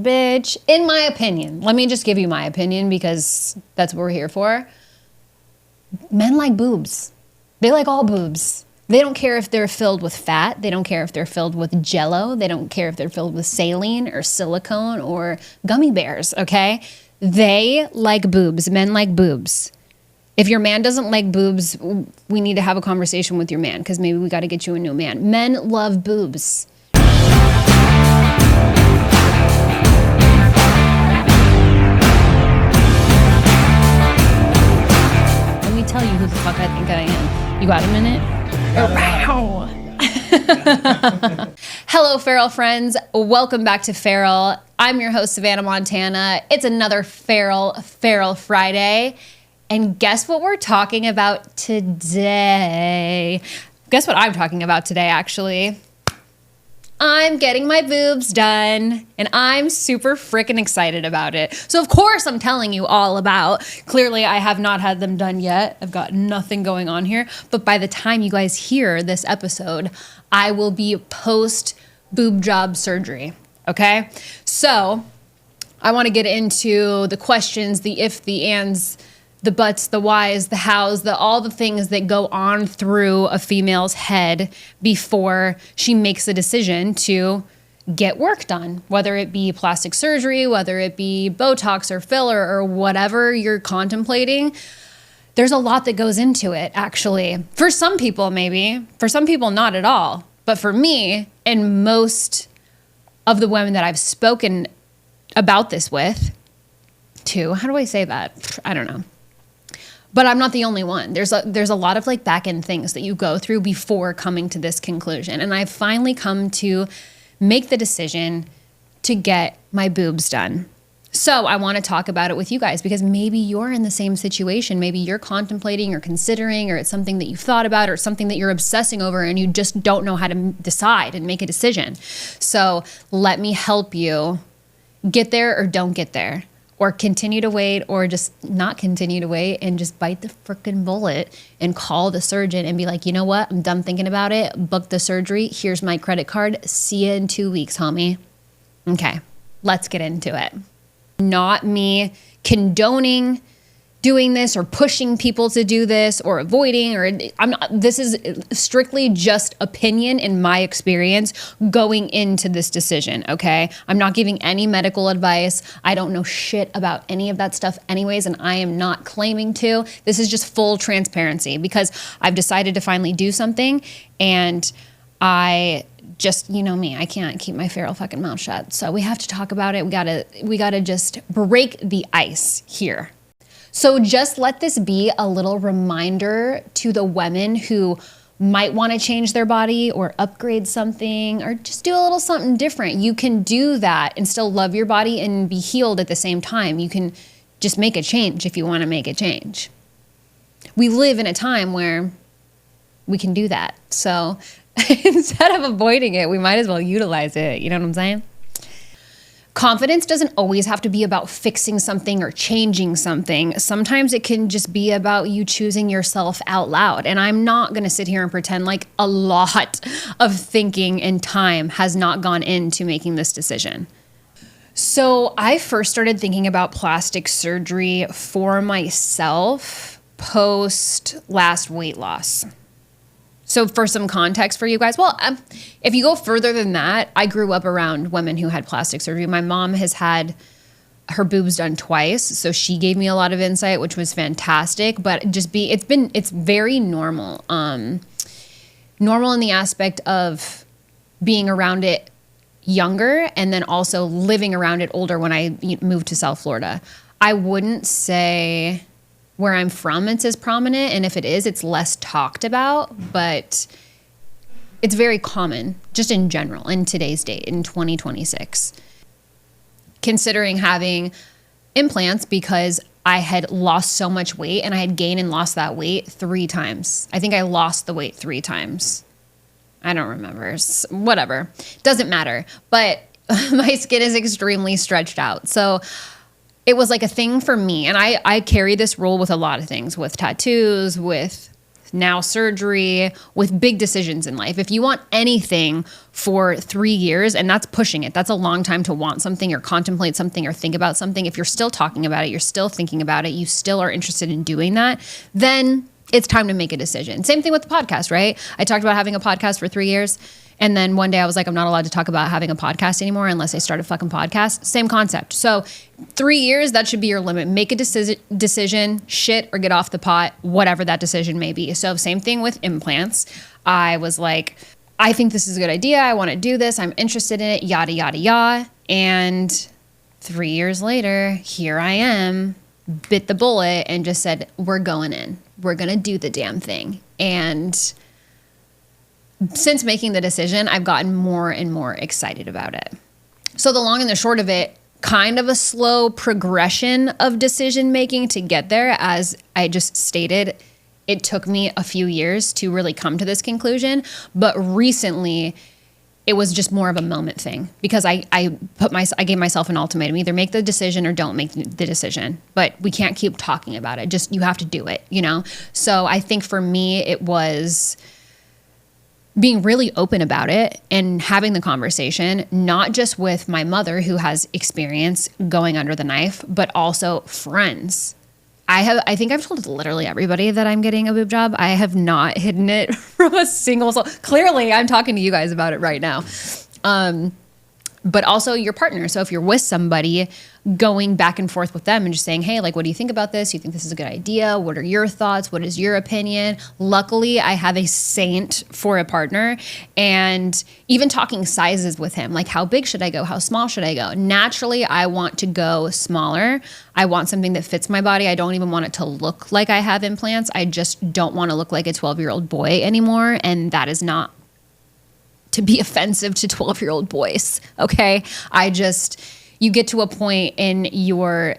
Bitch, in my opinion, let me just give you my opinion because that's what we're here for. Men like boobs. They like all boobs. They don't care if they're filled with fat. They don't care if they're filled with Jell-O. They don't care if they're filled with saline or silicone or gummy bears, okay? They like boobs. Men like boobs. If your man doesn't like boobs, we need to have a conversation with your man because maybe we got to get you a new man. Men love boobs. Let me tell you who the fuck I think I am. You got a minute? Hello, Feral friends. Welcome back to Feral. I'm your host, Savana, Montana. It's another Feral Friday. And guess what we're talking about today? Guess what I'm talking about today, actually? I'm getting my boobs done, and I'm super freaking excited about it. So, of course, I'm telling you all about. Clearly, I have not had them done yet. I've got nothing going on here. But by the time you guys hear this episode, I will be post-boob job surgery, okay? So, I want to get into the questions, the if, the ands, the buts, the whys, the hows, all the things that go on through a female's head before she makes a decision to get work done, whether it be plastic surgery, whether it be Botox or filler or whatever you're contemplating. There's a lot that goes into it, actually. For some people, maybe. For some people, not at all. But for me, and most of the women that I've spoken about this with, too, how do I say that? I don't know. But I'm not the only one. There's a lot of like back end things that you go through before coming to this conclusion. And I've finally come to make the decision to get my boobs done. So I want to talk about it with you guys because maybe you're in the same situation. Maybe you're contemplating or considering, or it's something that you've thought about or something that you're obsessing over and you just don't know how to decide and make a decision. So let me help you get there or don't get there. Or continue to wait, or just not continue to wait and just bite the frickin' bullet and call the surgeon and be like, you know what? I'm done thinking about it. Book the surgery. Here's my credit card. See you in 2 weeks, homie. Okay, let's get into it. Not me condoning doing this or pushing people to do this or avoiding, or this is strictly just opinion in my experience going into this decision, okay? I'm not giving any medical advice. I don't know shit about any of that stuff anyways, and I am not claiming to. This is just full transparency because I've decided to finally do something, and I just, you know me, I can't keep my feral fucking mouth shut. So we have to talk about it. We gotta just break the ice here. So just let this be a little reminder to the women who might want to change their body or upgrade something or just do a little something different. You can do that and still love your body and be healed at the same time. You can just make a change if you want to make a change. We live in a time where we can do that. So instead of avoiding it, we might as well utilize it. You know what I'm saying? Confidence doesn't always have to be about fixing something or changing something. Sometimes it can just be about you choosing yourself out loud. And I'm not going to sit here and pretend like a lot of thinking and time has not gone into making this decision. So I first started thinking about plastic surgery for myself post last weight loss. So for some context for you guys, if you go further than that, I grew up around women who had plastic surgery. My mom has had her boobs done twice, so she gave me a lot of insight, which was fantastic. But it's very normal, normal in the aspect of being around it younger and then also living around it older when I moved to South Florida. I wouldn't say where I'm from, it's as prominent, and if it is, it's less talked about, but it's very common, just in general, in today's date, in 2026. Considering having implants because I had lost so much weight, and I had gained and lost that weight 3 times. I think I lost the weight 3 times. I don't remember. Whatever. Doesn't matter. But my skin is extremely stretched out. So it was like a thing for me. And I carry this rule with a lot of things, with tattoos, with now surgery, with big decisions in life. If you want anything for 3 years, and that's pushing it, that's a long time to want something or contemplate something or think about something. If you're still talking about it, you're still thinking about it, you still are interested in doing that, then it's time to make a decision. Same thing with the podcast, right? I talked about having a podcast for 3 years. And then one day I was like, I'm not allowed to talk about having a podcast anymore unless I start a fucking podcast. Same concept. So 3 years, that should be your limit. Make a decision, shit or get off the pot, whatever that decision may be. So same thing with implants. I was like, I think this is a good idea. I want to do this. I'm interested in it, yada, yada, yada. And 3 years later, here I am, bit the bullet and just said, we're going in. We're going to do the damn thing. And since making the decision, I've gotten more and more excited about it. So the long and the short of it, kind of a slow progression of decision making to get there. As I just stated, it took me a few years to really come to this conclusion. But recently, it was just more of a moment thing because I gave myself an ultimatum: either make the decision or don't make the decision. But we can't keep talking about it. Just, you have to do it, you know? So I think for me, it was being really open about it and having the conversation, not just with my mother who has experience going under the knife, but also friends. I think I've told literally everybody that I'm getting a boob job. I have not hidden it from a single soul. Clearly, I'm talking to you guys about it right now. But also your partner. So if you're with somebody, going back and forth with them and just saying, hey, like, what do you think about this? You think this is a good idea? What are your thoughts? What is your opinion? Luckily, I have a saint for a partner, and even talking sizes with him, like how big should I go? How small should I go? Naturally, I want to go smaller. I want something that fits my body. I don't even want it to look like I have implants. I just don't want to look like a 12-year-old boy anymore. And that is not to be offensive to 12-year-old boys. Okay. You get to a point in your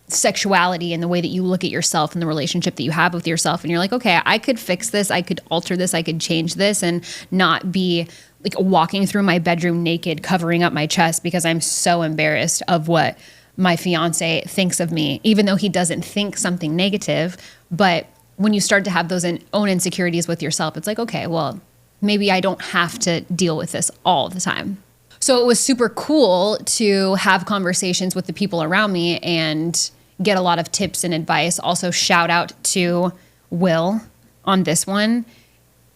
sexuality and the way that you look at yourself and the relationship that you have with yourself. And you're like, okay, I could fix this. I could alter this. I could change this and not be like walking through my bedroom naked, covering up my chest because I'm so embarrassed of what my fiance thinks of me, even though he doesn't think something negative. But when you start to have those own insecurities with yourself, it's like, okay, well, maybe I don't have to deal with this all the time. So it was super cool to have conversations with the people around me and get a lot of tips and advice. Also, shout out to Will on this one.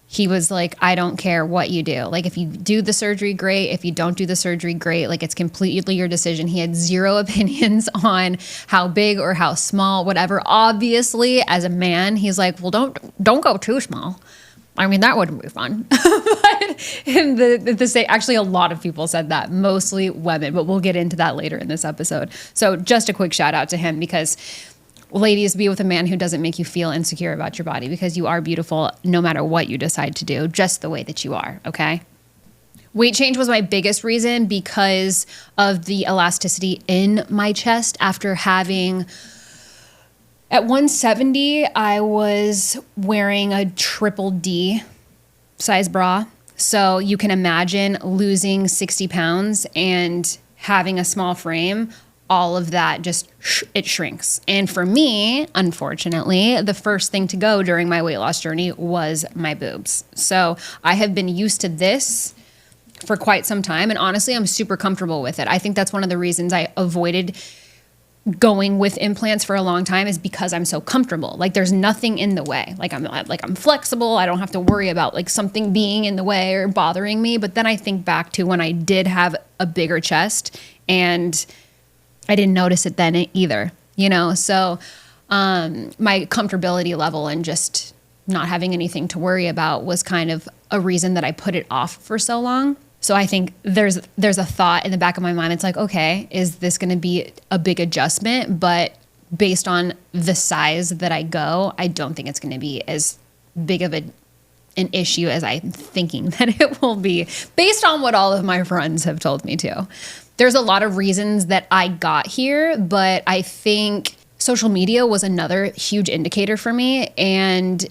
He was like, I don't care what you do. Like, if you do the surgery, great. If you don't do the surgery, great. Like, it's completely your decision. He had zero opinions on how big or how small, whatever. Obviously, as a man, he's like, well, don't go too small. I mean, that wouldn't be fun. But actually, a lot of people said that, mostly women, but we'll get into that later in this episode. So just a quick shout out to him, because ladies, be with a man who doesn't make you feel insecure about your body, because you are beautiful no matter what you decide to do, just the way that you are, okay? Weight change was my biggest reason because of the elasticity in my chest after having... At 170, I was wearing a triple D size bra. So you can imagine losing 60 pounds and having a small frame, all of that just, it shrinks. And for me, unfortunately, the first thing to go during my weight loss journey was my boobs. So I have been used to this for quite some time. And honestly, I'm super comfortable with it. I think that's one of the reasons I avoided going with implants for a long time, is because I'm so comfortable. Like, there's nothing in the way. I'm flexible. I don't have to worry about like something being in the way or bothering me. But then I think back to when I did have a bigger chest and I didn't notice it then either, you know? So my comfortability level and just not having anything to worry about was kind of a reason that I put it off for so long. So I think there's a thought in the back of my mind. It's like, okay, is this going to be a big adjustment? But based on the size that I go, I don't think it's going to be as big of an issue as I'm thinking that it will be, based on what all of my friends have told me to. There's a lot of reasons that I got here, but I think social media was another huge indicator for me. And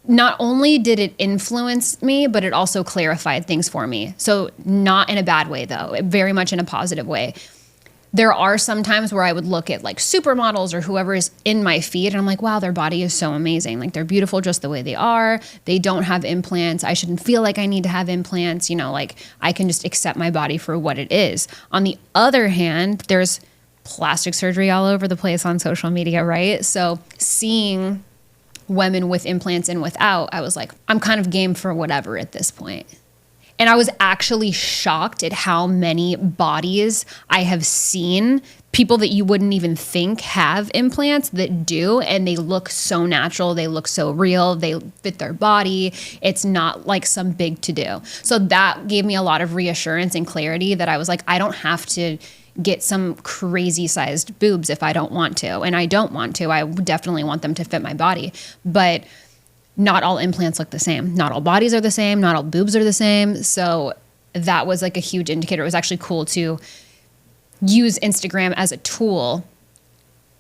not only did it influence me, but it also clarified things for me. So not in a bad way, though, very much in a positive way. There are some times where I would look at like supermodels or whoever is in my feed and I'm like, wow, their body is so amazing. Like they're beautiful just the way they are. They don't have implants. I shouldn't feel like I need to have implants. You know, like I can just accept my body for what it is. On the other hand, there's plastic surgery all over the place on social media, right? So seeing women with implants and without, I was like, I'm kind of game for whatever at this point. And I was actually shocked at how many bodies I have seen, people that you wouldn't even think have implants that do, and they look so natural, they look so real, they fit their body. It's not like some big to-do. So that gave me a lot of reassurance and clarity that I was like, I don't have to get some crazy sized boobs if I don't want to. And I don't want to. I definitely want them to fit my body. But not all implants look the same. Not all bodies are the same. Not all boobs are the same. So that was like a huge indicator. It was actually cool to use Instagram as a tool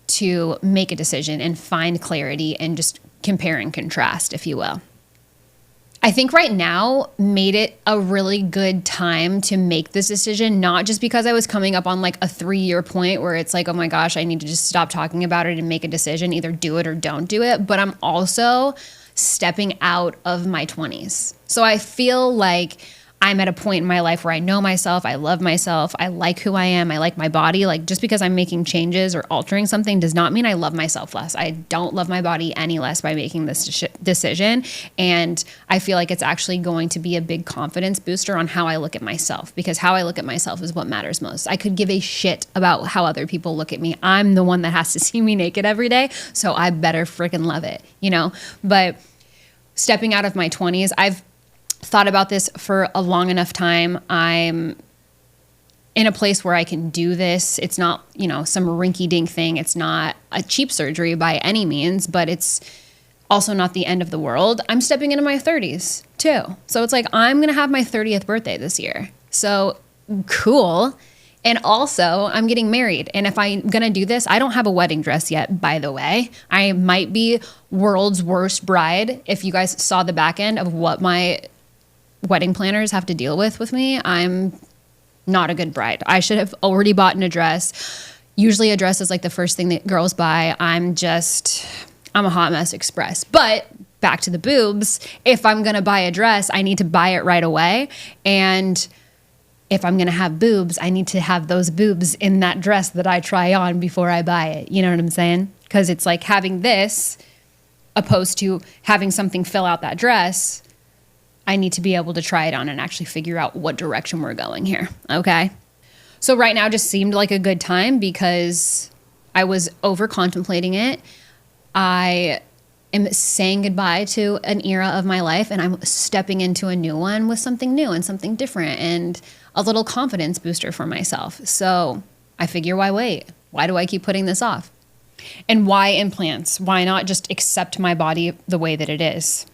to make a decision and find clarity and just compare and contrast, if you will. I think right now made it a really good time to make this decision, not just because I was coming up on like a 3-year point where it's like, oh my gosh, I need to just stop talking about it and make a decision, either do it or don't do it. But I'm also stepping out of my 20s. So I feel like I'm at a point in my life where I know myself, I love myself, I like who I am, I like my body. Like just because I'm making changes or altering something does not mean I love myself less. I don't love my body any less by making this decision. And I feel like it's actually going to be a big confidence booster on how I look at myself, because how I look at myself is what matters most. I could give a shit about how other people look at me. I'm the one that has to see me naked every day, so I better freaking love it, you know? But stepping out of my 20s, I've thought about this for a long enough time. I'm in a place where I can do this. It's not, you know, some rinky-dink thing. It's not a cheap surgery by any means, but it's also not the end of the world. I'm stepping into my 30s too. So it's like, I'm going to have my 30th birthday this year. So cool. And also, I'm getting married. And if I'm going to do this, I don't have a wedding dress yet, by the way. I might be world's worst bride. If you guys saw the back end of what my wedding planners have to deal with me, I'm not a good bride. I should have already bought a dress. Usually a dress is like the first thing that girls buy. I'm a hot mess express. But back to the boobs, if I'm going to buy a dress, I need to buy it right away. And if I'm going to have boobs, I need to have those boobs in that dress that I try on before I buy it. You know what I'm saying? Because it's like having this opposed to having something fill out that dress. I need to be able to try it on and actually figure out what direction we're going here. Okay. So right now just seemed like a good time because I was over contemplating it. I am saying goodbye to an era of my life and I'm stepping into a new one with something new and something different and a little confidence booster for myself. So I figure, why wait? Why do I keep putting this off? And why implants? Why not just accept my body the way that it is?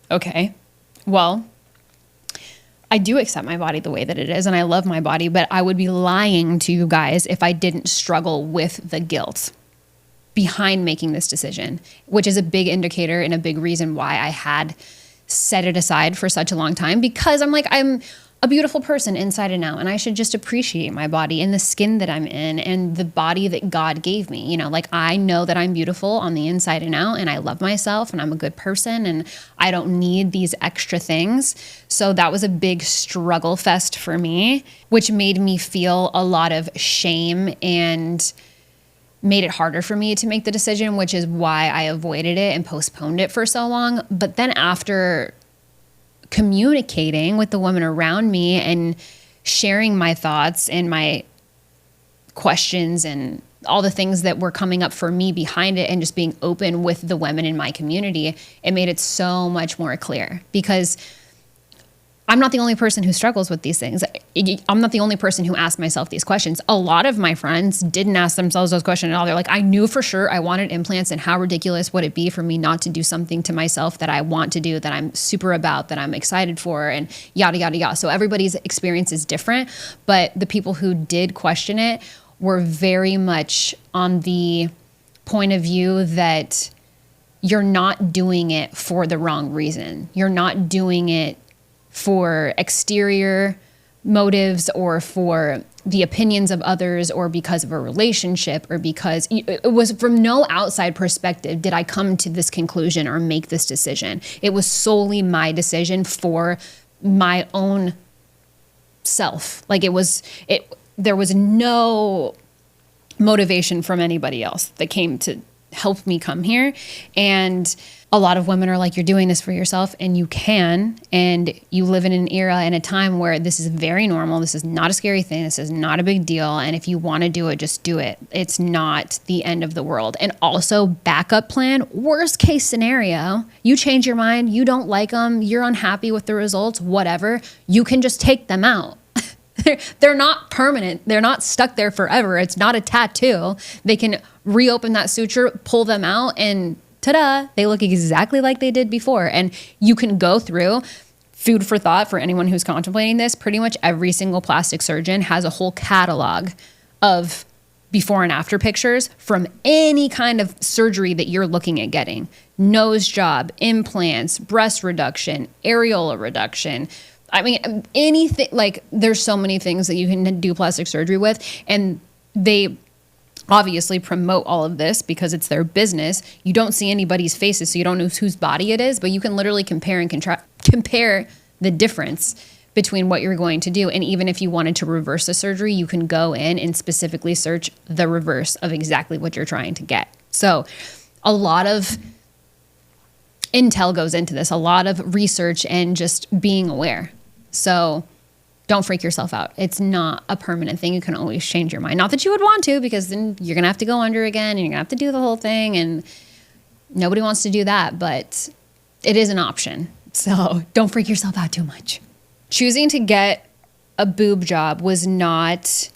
Okay. Well, I do accept my body the way that it is and I love my body, but I would be lying to you guys if I didn't struggle with the guilt behind making this decision, which is a big indicator and a big reason why I had set it aside for such a long time, because I'm like, I'm a beautiful person inside and out, and I should just appreciate my body and the skin that I'm in and the body that God gave me. You know, like I know that I'm beautiful on the inside and out, and I love myself, and I'm a good person, and I don't need these extra things. So that was a big struggle fest for me, which made me feel a lot of shame and made it harder for me to make the decision, which is why I avoided it and postponed it for so long. But then after communicating with the women around me and sharing my thoughts and my questions and all the things that were coming up for me behind it and just being open with the women in my community, it made it so much more clear, because I'm not the only person who struggles with these things. I'm not the only person who asked myself these questions. A lot of my friends didn't ask themselves those questions at all. They're like, I knew for sure I wanted implants, and how ridiculous would it be for me not to do something to myself that I want to do, that I'm super about, that I'm excited for, and yada, yada, yada. So everybody's experience is different, but the people who did question it were very much on the point of view that you're not doing it for the wrong reason. You're not doing it for exterior motives or for the opinions of others or because of a relationship or because it was from no outside perspective did I come to this conclusion or make this decision. It was solely my decision for my own self. Like there was no motivation from anybody else that came to help me come here. And a lot of women are like, you're doing this for yourself, and you can, and you live in an era and a time where this is very normal. This is not a scary thing. This is not a big deal. And if you want to do it, just do it. It's not the end of the world. And also, backup plan, worst case scenario, you change your mind, you don't like them, you're unhappy with the results, whatever, you can just take them out. They're not permanent. They're not stuck there forever. It's not a tattoo. They can reopen that suture, pull them out, and ta-da, they look exactly like they did before. And you can go through, food for thought for anyone who's contemplating this, pretty much every single plastic surgeon has a whole catalog of before and after pictures from any kind of surgery that you're looking at getting. Nose job, implants, breast reduction, areola reduction. I mean, anything, like there's so many things that you can do plastic surgery with, and they obviously promote all of this because it's their business. You don't see anybody's faces, so you don't know whose body it is, but you can literally compare the difference between what you're going to do. And even if you wanted to reverse the surgery, you can go in and specifically search the reverse of exactly what you're trying to get. So a lot of intel goes into this, a lot of research and just being aware. So don't freak yourself out. It's not a permanent thing. You can always change your mind. Not that you would want to, because then you're going to have to go under again and you're going to have to do the whole thing. And nobody wants to do that, but it is an option. So don't freak yourself out too much. Choosing to get a boob job was not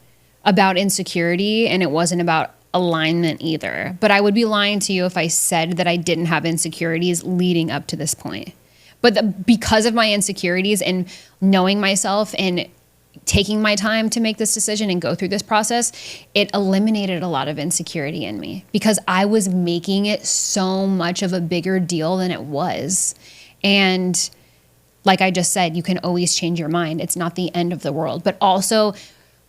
about insecurity, and it wasn't about alignment either. But I would be lying to you if I said that I didn't have insecurities leading up to this point. But because of my insecurities and knowing myself and taking my time to make this decision and go through this process, it eliminated a lot of insecurity in me because I was making it so much of a bigger deal than it was. And like I just said, you can always change your mind. It's not the end of the world. But also,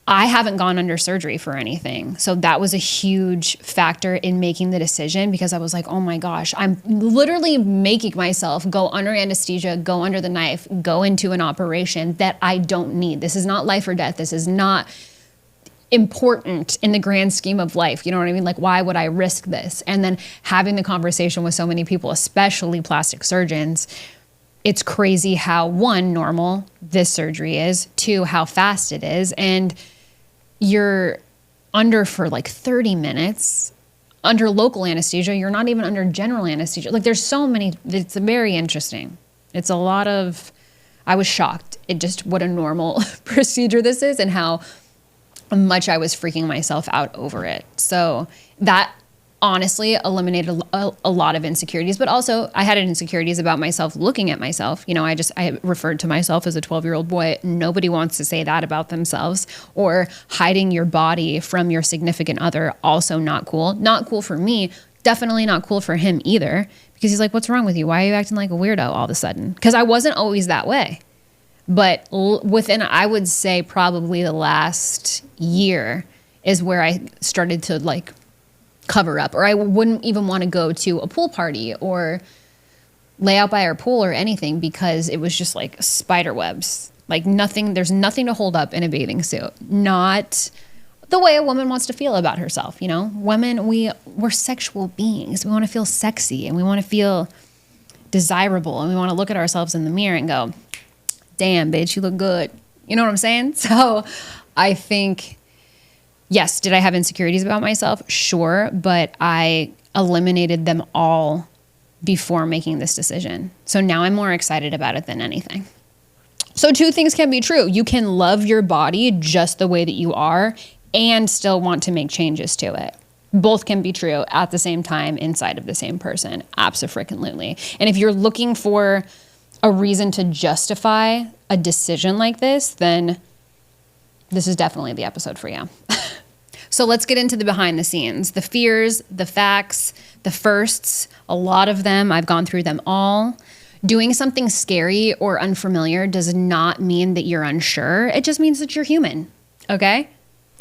I haven't gone under surgery for anything. So that was a huge factor in making the decision because I was like, oh my gosh, I'm literally making myself go under anesthesia, go under the knife, go into an operation that I don't need. This is not life or death. This is not important in the grand scheme of life. You know what I mean? Like, why would I risk this? And then having the conversation with so many people, especially plastic surgeons, it's crazy how, one, normal this surgery is, two, how fast it is, and you're under for like 30 minutes, under local anesthesia. You're not even under general anesthesia. Like there's so many, it's very interesting. It's a lot of, I was shocked at just what a normal procedure this is and how much I was freaking myself out over it. So that honestly eliminated a lot of insecurities, but also I had insecurities about myself looking at myself. You know, I referred to myself as a 12-year-old boy. Nobody wants to say that about themselves. Or hiding your body from your significant other, also not cool. Not cool for me, definitely not cool for him either, because he's like, what's wrong with you? Why are you acting like a weirdo all of a sudden? Because I wasn't always that way. But within, I would say probably the last year is where I started to like cover up, or I wouldn't even want to go to a pool party or lay out by our pool or anything because it was just like spider webs, like nothing, there's nothing to hold up in a bathing suit. Not the way a woman wants to feel about herself. You know, women, we're sexual beings. We want to feel sexy and we want to feel desirable and we want to look at ourselves in the mirror and go, damn, bitch, you look good. You know what I'm saying? So I think, yes, did I have insecurities about myself? Sure, but I eliminated them all before making this decision. So now I'm more excited about it than anything. So two things can be true. You can love your body just the way that you are and still want to make changes to it. Both can be true at the same time inside of the same person. Abso-freaking-lutely. And if you're looking for a reason to justify a decision like this, then this is definitely the episode for you. So let's get into the behind the scenes, the fears, the facts, the firsts, a lot of them. I've gone through them all. Doing something scary or unfamiliar does not mean that you're unsure. It just means that you're human, okay?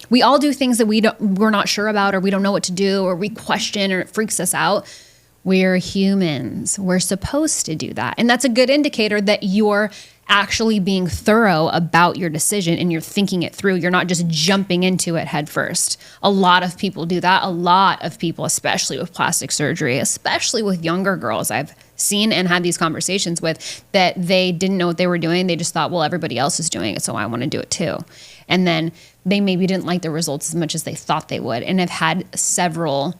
We all do things that we're not sure about, or we don't know what to do, or we question, or it freaks us out. We're humans. We're supposed to do that. And that's a good indicator that you're actually being thorough about your decision and you're thinking it through. You're not just jumping into it head first. A lot of people do that. A lot of people, especially with plastic surgery, especially with younger girls I've seen and had these conversations with, that they didn't know what they were doing. They just thought, well, everybody else is doing it, so I want to do it too. And then they maybe didn't like the results as much as they thought they would, and have had several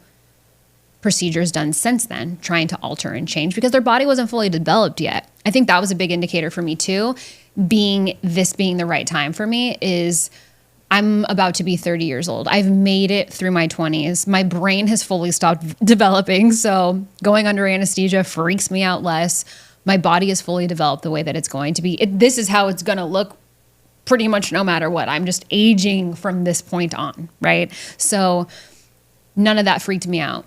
procedures done since then, trying to alter and change because their body wasn't fully developed yet. I think that was a big indicator for me too. Being the right time for me is I'm about to be 30 years old. I've made it through my 20s. My brain has fully stopped developing. So going under anesthesia freaks me out less. My body is fully developed the way that it's going to be. This is how it's going to look pretty much no matter what. I'm just aging from this point on, right? So none of that freaked me out.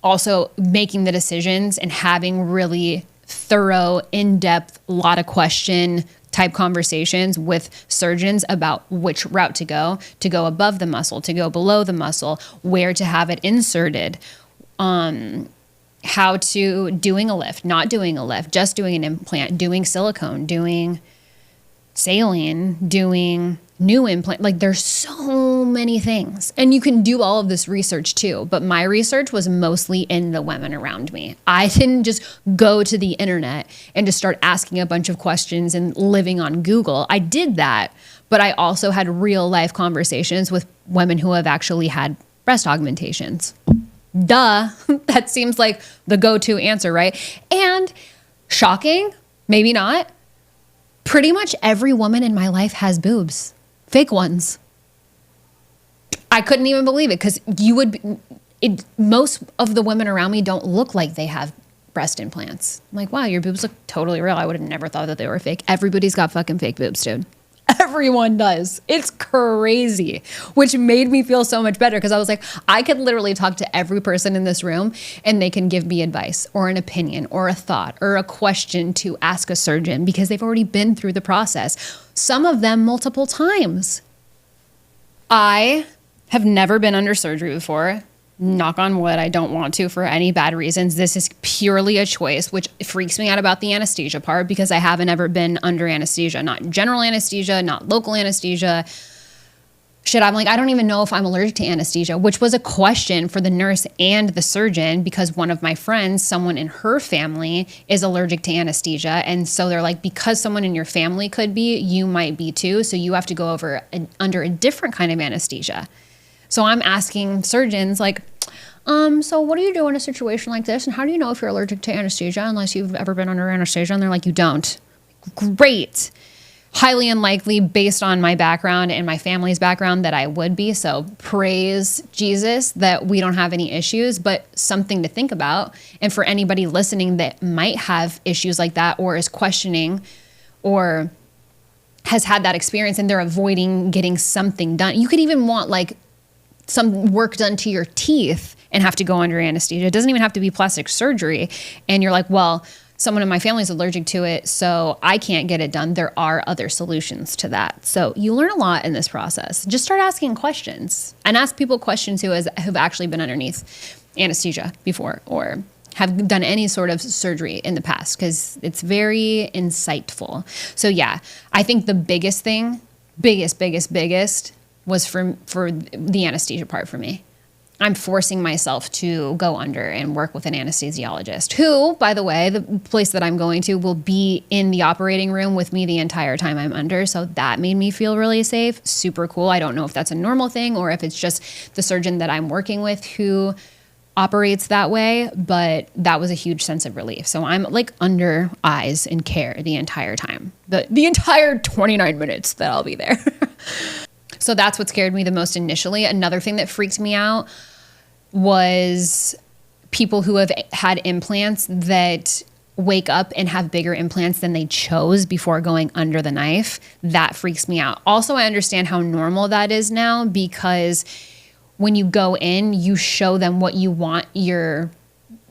Also, making the decisions and having really thorough, in-depth, lot of question type conversations with surgeons about which route to go above the muscle, to go below the muscle, where to have it inserted, how to doing a lift, not doing a lift, just doing an implant, doing silicone, doing saline, doing new implant. Like there's so many things. And you can do all of this research too. But my research was mostly in the women around me. I didn't just go to the internet and just start asking a bunch of questions and living on Google. I did that. But I also had real life conversations with women who have actually had breast augmentations. Duh. That seems like the go-to answer, right? And shocking, maybe not. Pretty much every woman in my life has boobs. Fake ones. I couldn't even believe it because most of the women around me don't look like they have breast implants. I'm like, wow, your boobs look totally real. I would have never thought that they were fake. Everybody's got fucking fake boobs, dude. Everyone does. It's crazy, which made me feel so much better because I was like, I could literally talk to every person in this room and they can give me advice or an opinion or a thought or a question to ask a surgeon because they've already been through the process. Some of them multiple times. I have never been under surgery before. Knock on wood, I don't want to for any bad reasons. This is purely a choice, which freaks me out about the anesthesia part because I haven't ever been under anesthesia, not general anesthesia, not local anesthesia. Shit, I'm like, I don't even know if I'm allergic to anesthesia, which was a question for the nurse and the surgeon because one of my friends, someone in her family is allergic to anesthesia. And so they're like, because someone in your family could be, you might be too. So you have to go under a different kind of anesthesia. So I'm asking surgeons like, so what do you do in a situation like this? And how do you know if you're allergic to anesthesia unless you've ever been under anesthesia? And they're like, you don't. Great. Highly unlikely based on my background and my family's background that I would be. So praise Jesus that we don't have any issues, but something to think about. And for anybody listening that might have issues like that or is questioning or has had that experience and they're avoiding getting something done. You could even want like some work done to your teeth and have to go under anesthesia. It doesn't even have to be plastic surgery. And you're like, well, someone in my family is allergic to it, so I can't get it done. There are other solutions to that. So you learn a lot in this process. Just start asking questions and ask people questions who've actually been underneath anesthesia before or have done any sort of surgery in the past because it's very insightful. So yeah, I think the biggest thing, biggest was for the anesthesia part for me. I'm forcing myself to go under and work with an anesthesiologist who, by the way, the place that I'm going to will be in the operating room with me the entire time I'm under. So that made me feel really safe. Super cool. I don't know if that's a normal thing or if it's just the surgeon that I'm working with who operates that way, but that was a huge sense of relief. So I'm like under eyes and care the entire time, the entire 29 minutes that I'll be there. So that's what scared me the most initially. Another thing that freaked me out was people who have had implants that wake up and have bigger implants than they chose before going under the knife. That freaks me out. Also, I understand how normal that is now because when you go in, you show them what you want your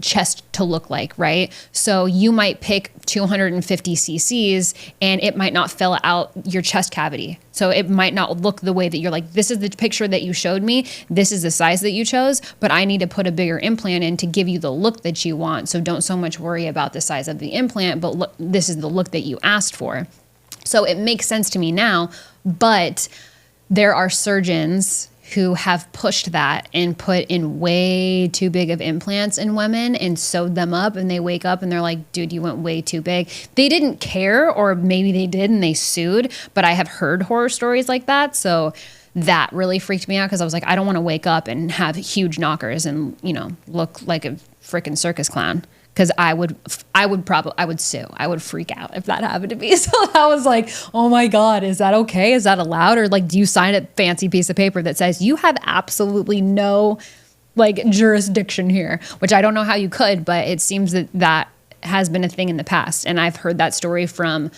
chest to look like, right? So you might pick 250 cc's and it might not fill out your chest cavity. So it might not look the way that you're like, this is the picture that you showed me. This is the size that you chose, but I need to put a bigger implant in to give you the look that you want. So don't so much worry about the size of the implant, but look, this is the look that you asked for. So it makes sense to me now, but there are surgeons who have pushed that and put in way too big of implants in women and sewed them up, and they wake up and they're like, dude, you went way too big. They didn't care, or maybe they did and they sued, but I have heard horror stories like that. So that really freaked me out, because I was like, I don't want to wake up and have huge knockers and, you know, look like a freaking circus clown. Because I would sue. I would freak out if that happened to me. So I was like, oh my God, is that okay? Is that allowed? Or like, do you sign a fancy piece of paper that says you have absolutely no like jurisdiction here? Which I don't know how you could, but it seems that that has been a thing in the past. And I've heard that story from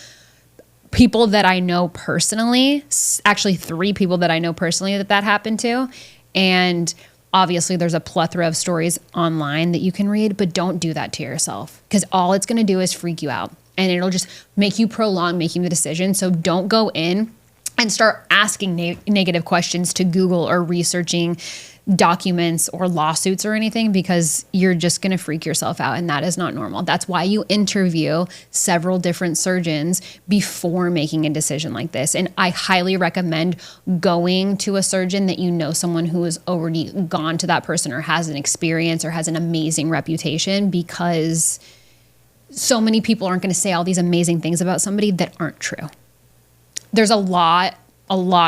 people that I know personally, actually 3 people that I know personally that happened to. And obviously, there's a plethora of stories online that you can read, but don't do that to yourself, because all it's going to do is freak you out, and it'll just make you prolong making the decision. So don't go in and start asking negative questions to Google or researching documents or lawsuits or anything, because you're just going to freak yourself out, and that is not normal. That's why you interview several different surgeons before making a decision like this. And I highly recommend going to a surgeon that you know, someone who has already gone to that person or has an experience or has an amazing reputation, because so many people aren't going to say all these amazing things about somebody that aren't true. There's a lot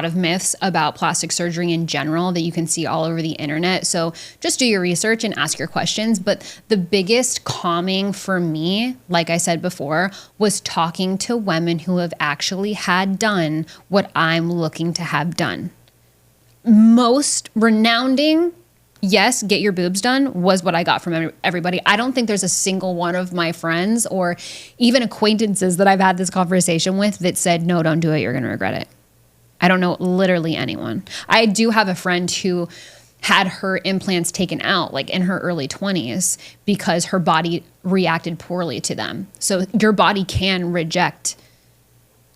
of myths about plastic surgery in general that you can see all over the internet. So just do your research and ask your questions. But the biggest calming for me, like I said before, was talking to women who have actually had done what I'm looking to have done. Most renounding, yes, get your boobs done, was what I got from everybody. I don't think there's a single one of my friends or even acquaintances that I've had this conversation with that said, no, don't do it, you're going to regret it. I don't know literally anyone. I do have a friend who had her implants taken out like in her early 20s because her body reacted poorly to them. So your body can reject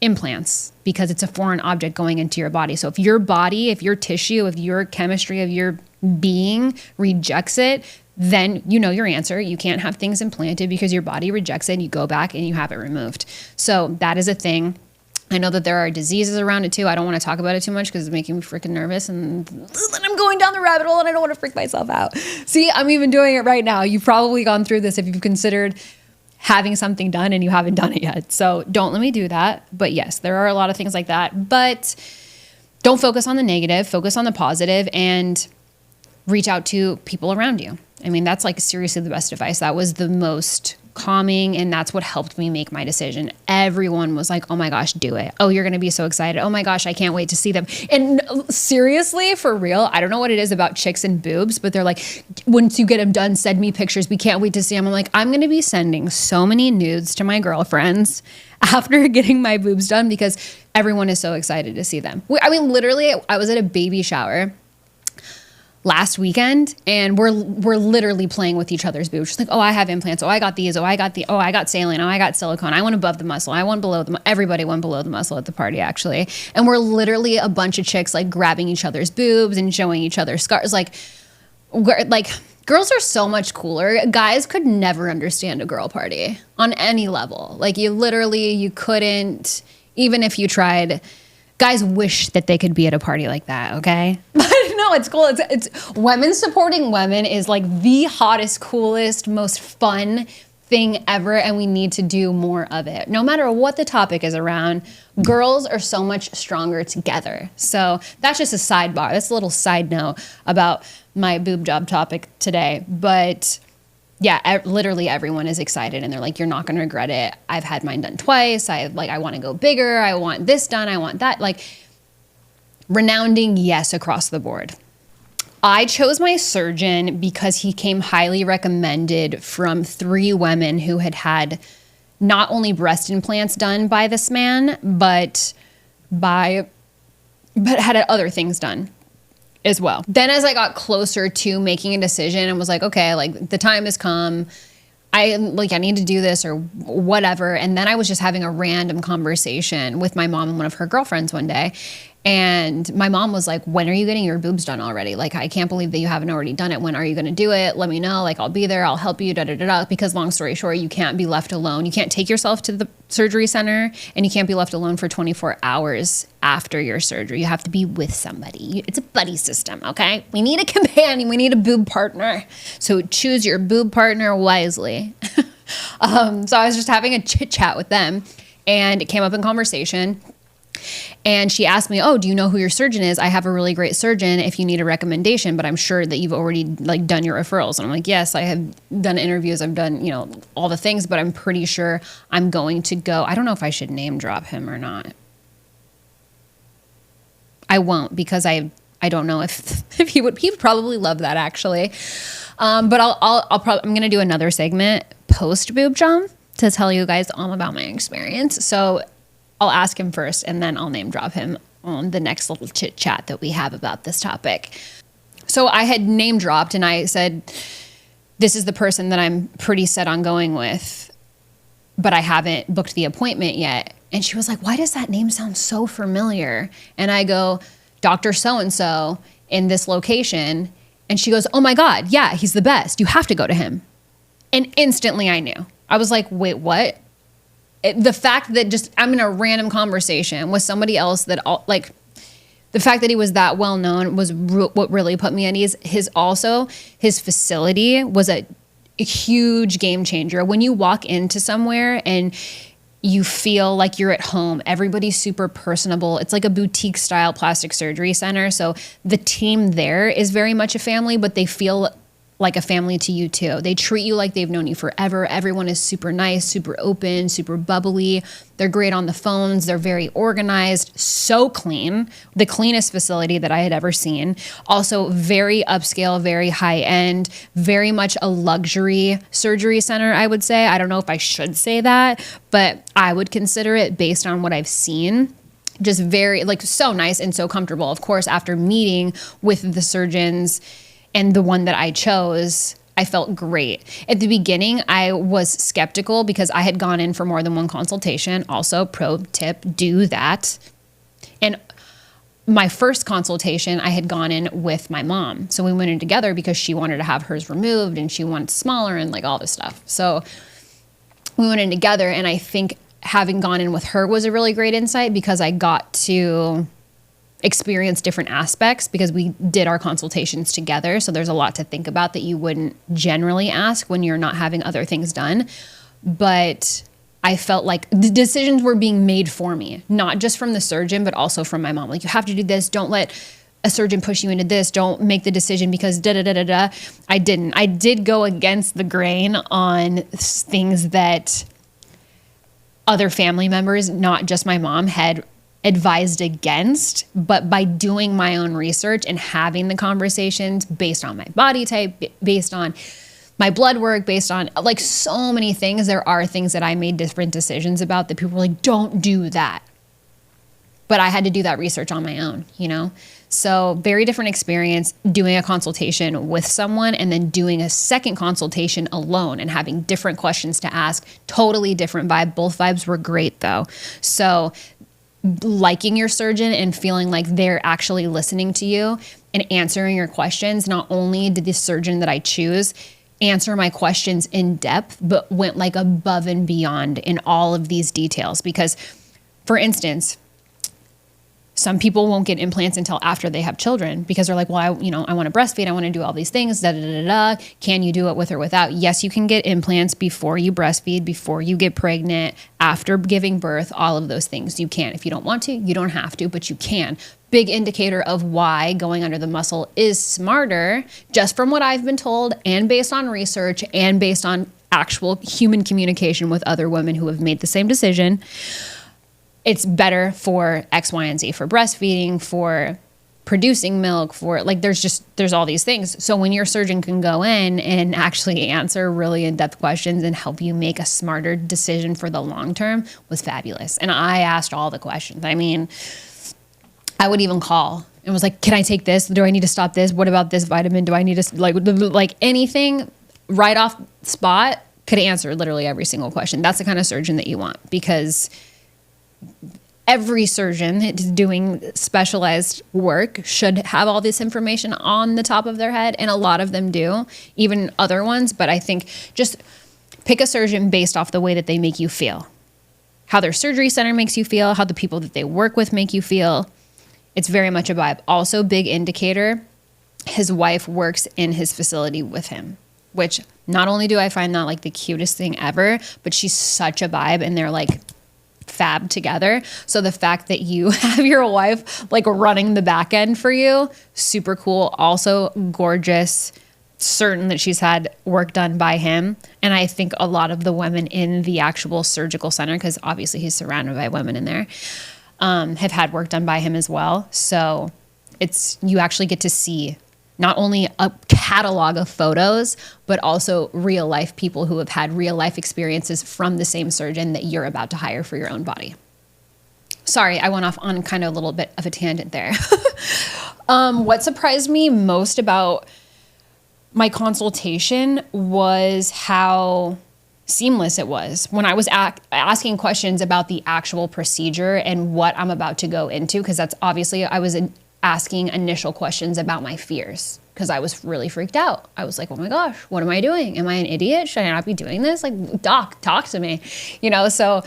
implants because it's a foreign object going into your body. So if your body, if your tissue, if your chemistry of your being rejects it, then you know your answer. You can't have things implanted because your body rejects it, and you go back and you have it removed. So that is a thing. I know that there are diseases around it too. I don't want to talk about it too much because it's making me freaking nervous, and then I'm going down the rabbit hole and I don't want to freak myself out. See, I'm even doing it right now. You've probably gone through this if you've considered having something done and you haven't done it yet. So don't let me do that. But yes, there are a lot of things like that. But don't focus on the negative, focus on the positive, and reach out to people around you. I mean, that's like seriously the best advice. That was the most calming, and that's what helped me make my decision. Everyone was like, oh my gosh, do it. Oh, you're going to be so excited. Oh my gosh, I can't wait to see them. And seriously, for real, I don't know what it is about chicks and boobs, but they're like, once you get them done, send me pictures. We can't wait to see them. I'm like, I'm going to be sending so many nudes to my girlfriends after getting my boobs done because everyone is so excited to see them. I mean, literally, I was at a baby shower last weekend, and we're literally playing with each other's boobs. She's like, oh, I have implants. Oh, I got these. Oh, I got saline. Oh, I got silicone. I went above the muscle. I went below the everybody went below the muscle at the party, actually. And we're literally a bunch of chicks like grabbing each other's boobs and showing each other scars. Like girls are so much cooler. Guys could never understand a girl party on any level. Like you couldn't, even if you tried. Guys wish that they could be at a party like that, okay? But no, it's cool. It's women supporting women is like the hottest, coolest, most fun thing ever, and we need to do more of it. No matter what the topic is around, girls are so much stronger together. So that's just a sidebar. That's a little side note about my boob job topic today. But yeah, literally everyone is excited, and they're like, you're not going to regret it. I've had mine done twice. I want to go bigger. I want this done. I want that. Like, renounding, yes, across the board. I chose my surgeon because he came highly recommended from 3 women who had not only breast implants done by this man, but had other things done as well. Then as I got closer to making a decision and was like, okay, like the time has come, I need to do this or whatever. And then I was just having a random conversation with my mom and one of her girlfriends one day. And my mom was like, when are you getting your boobs done already? Like, I can't believe that you haven't already done it. When are you going to do it? Let me know. Like, I'll be there. I'll help you, Because long story short, you can't be left alone. You can't take yourself to the surgery center and you can't be left alone for 24 hours after your surgery. You have to be with somebody. It's a buddy system, okay? We need a companion. We need a boob partner. So choose your boob partner wisely. So I was just having a chit chat with them and it came up in conversation. And she asked me, oh, do you know who your surgeon is? I have a really great surgeon if you need a recommendation, but I'm sure that you've already done your referrals. And I'm like, yes, I have done interviews. I've done, all the things, but I'm pretty sure I'm going to go. I don't know if I should name drop him or not. I won't because I don't know if he would probably love that actually. But I'm going to do another segment post boob jump to tell you guys all about my experience. So I'll ask him first and then I'll name drop him on the next little chit chat that we have about this topic. So I had name dropped and I said, this is the person that I'm pretty set on going with, but I haven't booked the appointment yet. And she was like, why does that name sound so familiar? And I go, Dr. So-and-so in this location. And she goes, oh my God, yeah, he's the best. You have to go to him. And instantly I knew. I was like, wait, what? The fact that just I'm in a random conversation with somebody else that the fact that he was that well known was what really put me at ease. His facility was a huge game changer. When you walk into somewhere and you feel like you're at home, everybody's super personable. It's like a boutique style plastic surgery center. So the team there is very much a family, but they feel like a family to you too. They treat you like they've known you forever. Everyone is super nice, super open, super bubbly. They're great on the phones. They're very organized, so clean. The cleanest facility that I had ever seen. Also very upscale, very high end, very much a luxury surgery center, I would say. I don't know if I should say that, but I would consider it based on what I've seen. Just very, so nice and so comfortable. Of course, after meeting with the surgeons, and the one that I chose, I felt great. At the beginning, I was skeptical because I had gone in for more than one consultation. Also, pro tip, do that. And my first consultation, I had gone in with my mom. So we went in together because she wanted to have hers removed and she wanted smaller and all this stuff. So we went in together and I think having gone in with her was a really great insight because I got to experience different aspects because we did our consultations together. So there's a lot to think about that you wouldn't generally ask when you're not having other things done. But I felt like the decisions were being made for me, not just from the surgeon, but also from my mom. You have to do this. Don't let a surgeon push you into this. Don't make the decision because da-da-da-da-da. I didn't. I did go against the grain on things that other family members, not just my mom, had advised against, but by doing my own research and having the conversations based on my body type, based on my blood work, based on so many things, there are things that I made different decisions about that people were like, don't do that. But I had to do that research on my own, So very different experience doing a consultation with someone and then doing a second consultation alone and having different questions to ask, totally different vibe. Both vibes were great though. So liking your surgeon and feeling like they're actually listening to you and answering your questions. Not only did the surgeon that I choose answer my questions in depth, but went above and beyond in all of these details. Because, for instance, some people won't get implants until after they have children because they're like, well, I want to breastfeed. I want to do all these things. Da, da, da, da, da. Can you do it with or without? Yes, you can get implants before you breastfeed, before you get pregnant, after giving birth, all of those things. You can. If you don't want to, you don't have to, but you can. Big indicator of why going under the muscle is smarter, just from what I've been told and based on research and based on actual human communication with other women who have made the same decision. It's better for X, Y, and Z, for breastfeeding, for producing milk, for there's all these things. So when your surgeon can go in and actually answer really in-depth questions and help you make a smarter decision for the long term was fabulous. And I asked all the questions. I mean, I would even call and was like, can I take this? Do I need to stop this? What about this vitamin? Do I need to like anything right off spot? Could answer literally every single question. That's the kind of surgeon that you want, because every surgeon that is doing specialized work should have all this information on the top of their head. And a lot of them do, even other ones. But I think just pick a surgeon based off the way that they make you feel, how their surgery center makes you feel, how the people that they work with make you feel. It's very much a vibe. Also, big indicator, his wife works in his facility with him, which not only do I find that like the cutest thing ever, but she's such a vibe, and they're like fab together. So the fact that you have your wife like running the back end for you, super cool. Also gorgeous, certain that she's had work done by him. And I think a lot of the women in the actual surgical center, because obviously he's surrounded by women in there, have had work done by him as well. So you actually get to see not only a catalog of photos, but also real life people who have had real life experiences from the same surgeon that you're about to hire for your own body. Sorry, I went off on kind of a little bit of a tangent there. What surprised me most about my consultation was how seamless it was. When I was asking questions about the actual procedure and what I'm about to go into, because that's obviously, I was asking initial questions about my fears, because I was really freaked out. I was like, oh my gosh, what am I doing? Am I an idiot? Should I not be doing this? Like, doc, talk to me, So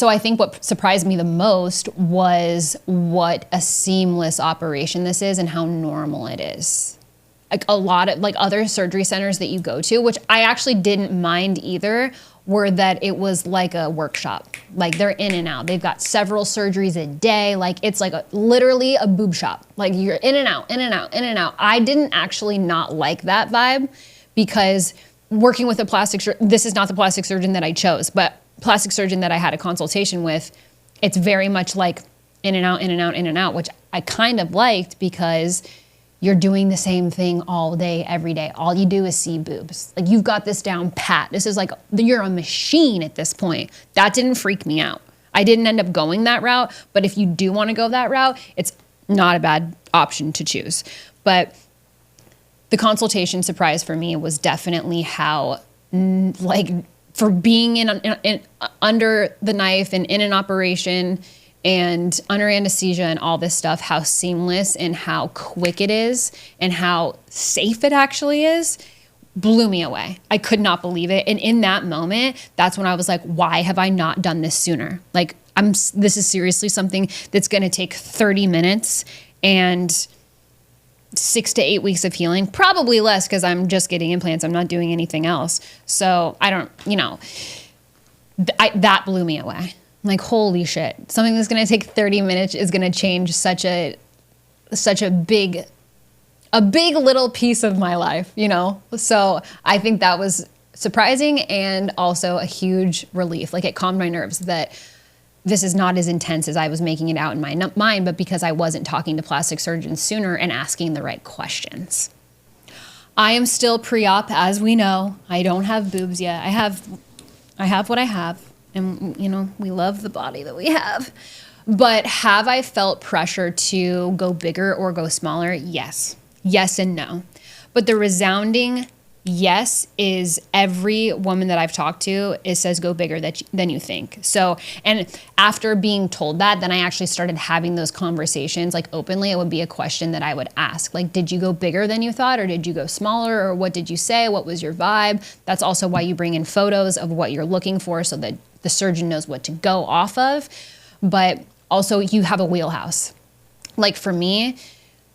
I think what surprised me the most was what a seamless operation this is and how normal it is. Like a lot of like other surgery centers that you go to, which I actually didn't mind either, were that it was like a workshop. Like they're in and out. They've got several surgeries a day. Like it's like literally a boob shop. Like you're in and out, in and out, in and out. I didn't actually not like that vibe, because working with a plastic surgeon, this is not the plastic surgeon that I chose, but plastic surgeon that I had a consultation with, it's very much like in and out, in and out, in and out, which I kind of liked, because you're doing the same thing all day, every day. All you do is see boobs. Like you've got this down pat. This is like, you're a machine at this point. That didn't freak me out. I didn't end up going that route, but if you do want to go that route, it's not a bad option to choose. But the consultation surprise for me was definitely how, like, for being in under the knife and in an operation and under anesthesia and all this stuff, how seamless and how quick it is and how safe it actually is, blew me away. I could not believe it. And in that moment, that's when I was like, why have I not done this sooner? Like, this is seriously something that's going to take 30 minutes and 6 to 8 weeks of healing, probably less, because I'm just getting implants. I'm not doing anything else. So I don't, that blew me away. I'm like, holy shit, something that's going to take 30 minutes is going to change such a big little piece of my life, So I think that was surprising and also a huge relief. Like, it calmed my nerves that this is not as intense as I was making it out in my mind, but because I wasn't talking to plastic surgeons sooner and asking the right questions. I am still pre-op, as we know. I don't have boobs yet. I have what I have. And, we love the body that we have. But have I felt pressure to go bigger or go smaller? Yes. Yes and no. But the resounding yes is every woman that I've talked to, it says go bigger than you think. So, and after being told that, then I actually started having those conversations, like openly. It would be a question that I would ask, like, did you go bigger than you thought, or did you go smaller, or what did you say? What was your vibe? That's also why you bring in photos of what you're looking for, so that the surgeon knows what to go off of. But also you have a wheelhouse. Like for me,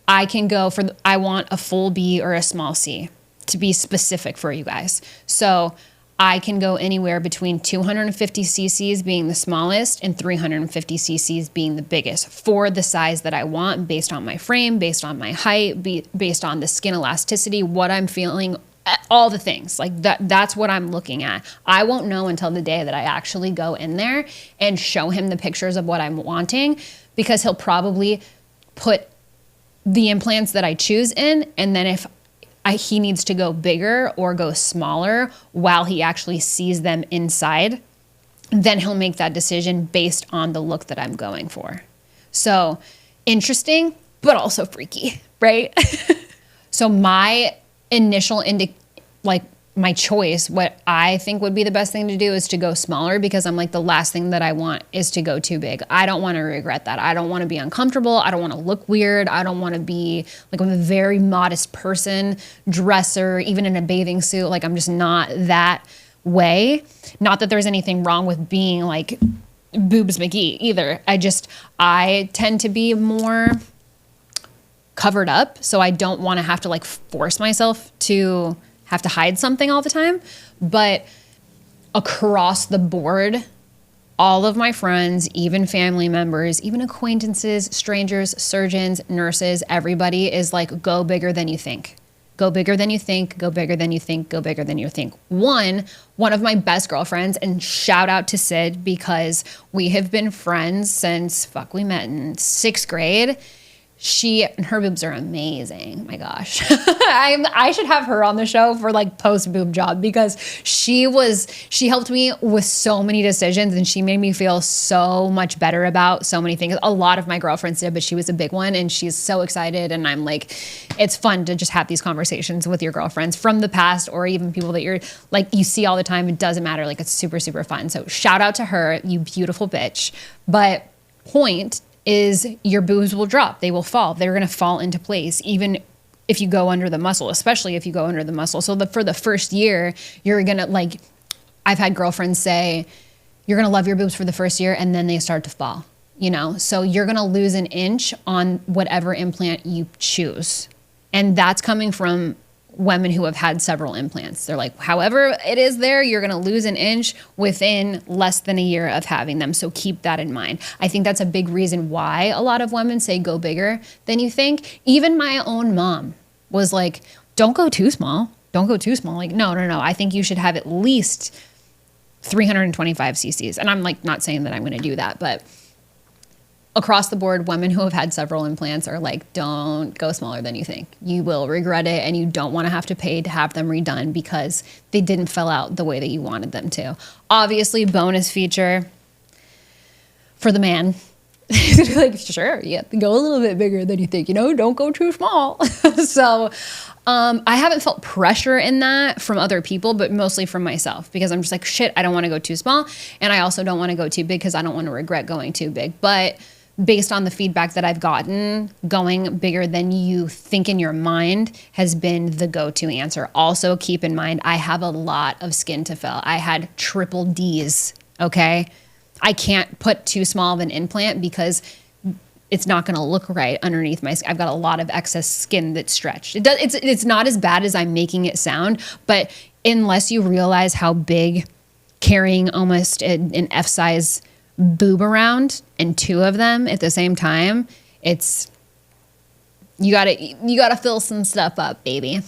I can go I want a full B or a small C, to be specific for you guys. So I can go anywhere between 250 cc's being the smallest and 350 cc's being the biggest for the size that I want, based on my frame, based on my height, based on the skin elasticity, what I'm feeling, all the things. Like that's what I'm looking at. I won't know until the day that I actually go in there and show him the pictures of what I'm wanting, because he'll probably put the implants that I choose in, and then if he needs to go bigger or go smaller while he actually sees them inside, then he'll make that decision based on the look that I'm going for. So interesting, but also freaky, right? So my initial my choice, what I think would be the best thing to do is to go smaller, because I'm like, the last thing that I want is to go too big. I don't want to regret that. I don't want to be uncomfortable. I don't want to look weird. I don't want to be like, I'm a very modest person, dresser, even in a bathing suit. Like, I'm just not that way. Not that there's anything wrong with being like Boobs McGee either. I tend to be more covered up. So I don't want to have to like force myself to have to hide something all the time. But across the board, all of my friends, even family members, even acquaintances, strangers, surgeons, nurses, everybody is like, go bigger than you think. Go bigger than you think, go bigger than you think, go bigger than you think. One of my best girlfriends, and shout out to Sid, because we have been friends since, we met in 6th grade. Her boobs are amazing. My gosh. I should have her on the show for like post boob job, because she helped me with so many decisions, and she made me feel so much better about so many things. A lot of my girlfriends did, but she was a big one, and she's so excited. And I'm like, it's fun to just have these conversations with your girlfriends from the past, or even people that you're like, you see all the time. It doesn't matter. Like, it's super, super fun. So shout out to her, you beautiful bitch. But point is, your boobs will drop. They will fall. They're going to fall into place, even if you go under the muscle, especially if you go under the muscle. So for the first year, you're going to like, I've had girlfriends say, you're going to love your boobs for the first year, and then they start to fall, you know? So you're going to lose an inch on whatever implant you choose. And that's coming from women who have had several implants. They're like, however it is there, you're going to lose an inch within less than a year of having them. So keep that in mind. I think that's a big reason why a lot of women say go bigger than you think. Even my own mom was like, don't go too small. Don't go too small. Like, no. I think you should have at least 325 cc's. And I'm like, not saying that I'm going to do that, but across the board, women who have had several implants are like, don't go smaller than you think. You will regret it, and you don't want to have to pay to have them redone because they didn't fill out the way that you wanted them to. Obviously, bonus feature for the man. Like, sure, you have to go a little bit bigger than you think, don't go too small. So I haven't felt pressure in that from other people, but mostly from myself, because I'm just like, shit, I don't want to go too small. And I also don't want to go too big because I don't want to regret going too big. But based on the feedback that I've gotten, going bigger than you think in your mind has been the go-to answer. Also, keep in mind, I have a lot of skin to fill. I had triple D's, okay? I can't put too small of an implant because it's not going to look right underneath my skin. I've got a lot of excess skin that's stretched. It's not as bad as I'm making it sound, but unless you realize how big carrying almost an F-size boob around and 2 of them at the same time, you gotta fill some stuff up, baby.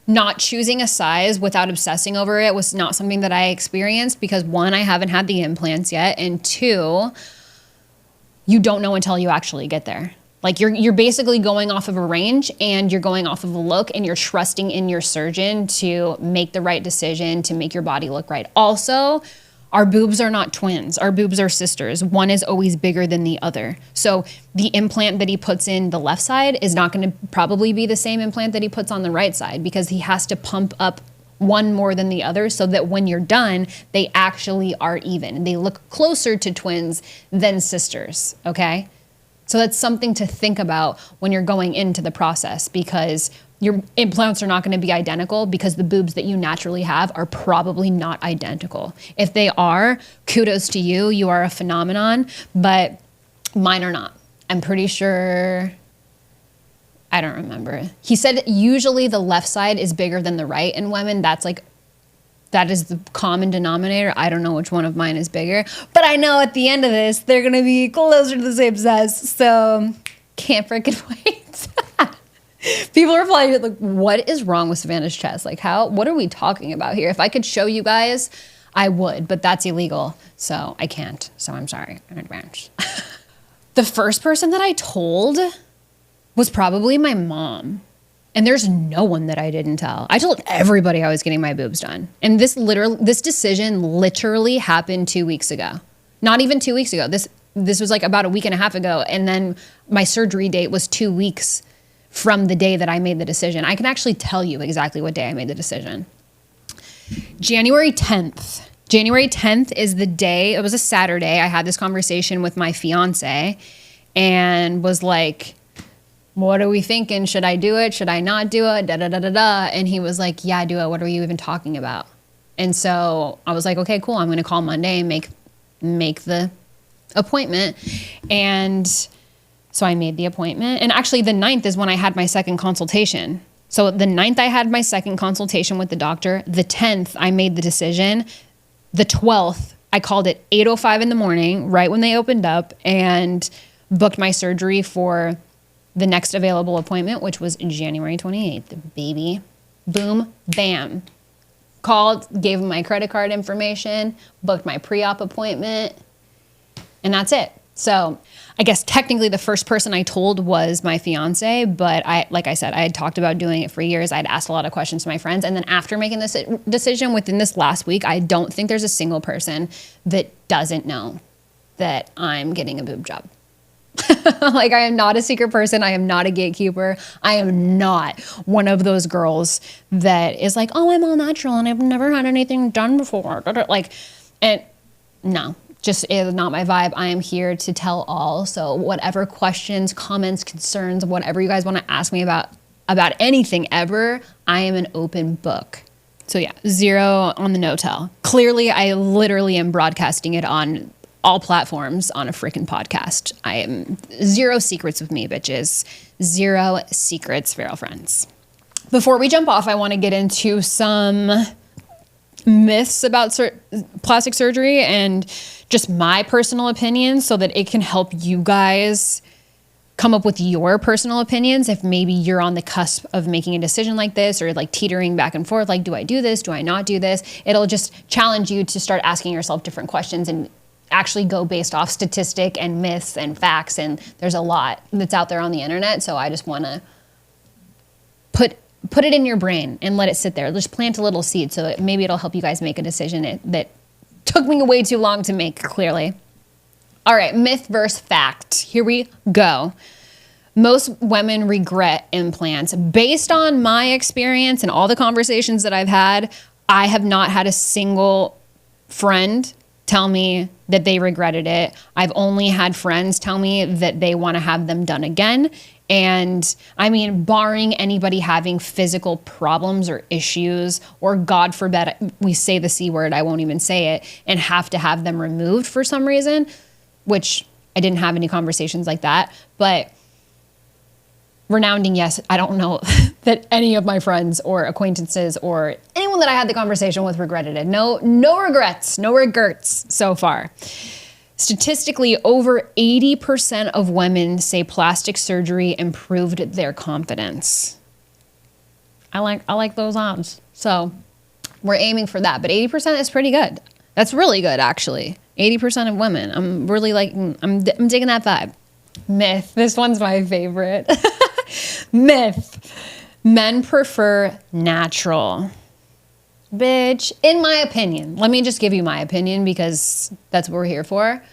Not choosing a size without obsessing over it was not something that I experienced, because 1, I haven't had the implants yet, and 2, you don't know until you actually get there. Like, you're basically going off of a range, and you're going off of a look, and you're trusting in your surgeon to make the right decision to make your body look right. Also, our boobs are not twins. Our boobs are sisters. One is always bigger than the other. So the implant that he puts in the left side is not going to probably be the same implant that he puts on the right side, because he has to pump up one more than the other so that when you're done, they actually are even. They look closer to twins than sisters, okay? So that's something to think about when you're going into the process, because your implants are not going to be identical, because the boobs that you naturally have are probably not identical. If they are, kudos to you. You are a phenomenon, but mine are not. I'm pretty sure, I don't remember. He said usually the left side is bigger than the right in women. That is the common denominator. I don't know which one of mine is bigger, but I know at the end of this, they're going to be closer to the same size. So can't freaking wait. People are probably like, what is wrong with Savannah's chest? Like, what are we talking about here? If I could show you guys, I would, but that's illegal. So I can't. So I'm sorry in advance. The first person that I told was probably my mom. And there's no one that I didn't tell. I told everybody I was getting my boobs done. And this decision literally happened 2 weeks ago. Not even 2 weeks ago. this was like about a week and a half ago. And then my surgery date was 2 weeks from the day that I made the decision. I can actually tell you exactly what day I made the decision. January 10th. January 10th is the day, it was a Saturday. I had this conversation with my fiance and was like, what are we thinking? Should I do it? Should I not do it? Da, da, da, da, da. And he was like, yeah, do it. What are you even talking about? And so I was like, okay, cool. I'm going to call Monday and make the appointment. And so I made the appointment. And actually the 9th is when I had my second consultation. So the 9th I had my second consultation with the doctor. The 10th I made the decision. The 12th I called it 8:05 in the morning, right when they opened up, and booked my surgery for the next available appointment, which was January 28th, baby. Boom, bam. Called, gave him my credit card information, booked my pre-op appointment, and that's it. So I guess technically the first person I told was my fiance, but like I said, I had talked about doing it for years. I'd asked a lot of questions to my friends. And then after making this decision within this last week, I don't think there's a single person that doesn't know that I'm getting a boob job. Like, I am not a secret person. I am not a gatekeeper. I am not one of those girls that is like, oh, I'm all natural and I've never had anything done before. Like, and no, just is not my vibe. I am here to tell all. So whatever questions, comments, concerns, whatever you guys want to ask me about anything ever, I am an open book. So yeah, 0 on the no-tell. Clearly, I literally am broadcasting it on all platforms on a freaking podcast. I am 0 secrets with me, bitches. 0 secrets, feral friends. Before we jump off, I want to get into some myths about plastic surgery and just my personal opinion so that it can help you guys come up with your personal opinions if maybe you're on the cusp of making a decision like this or like teetering back and forth, like, do I do this? Do I not do this? It'll just challenge you to start asking yourself different questions and actually go based off statistic and myths and facts. And there's a lot that's out there on the internet. So I just want to put it in your brain and let it sit there. Just plant a little seed so maybe it'll help you guys make a decision that took me way too long to make, clearly. All right, myth versus fact. Here we go. Most women regret implants. Based on my experience and all the conversations that I've had, I have not had a single friend tell me that they regretted it. I've only had friends tell me that they want to have them done again. And I mean, barring anybody having physical problems or issues, or God forbid, we say the C word, I won't even say it, and have to have them removed for some reason, which I didn't have any conversations like that. But renounding yes, I don't know that any of my friends or acquaintances or anyone that I had the conversation with regretted it. No regrets, no regrets so far. Statistically, over 80% of women say plastic surgery improved their confidence. I like those odds. So we're aiming for that, but 80% is pretty good. That's really good, actually. 80% of women. I'm really I'm digging that vibe. Myth. This one's my favorite. Myth. Men prefer natural. Bitch, in my opinion, let me just give you my opinion because that's what we're here for.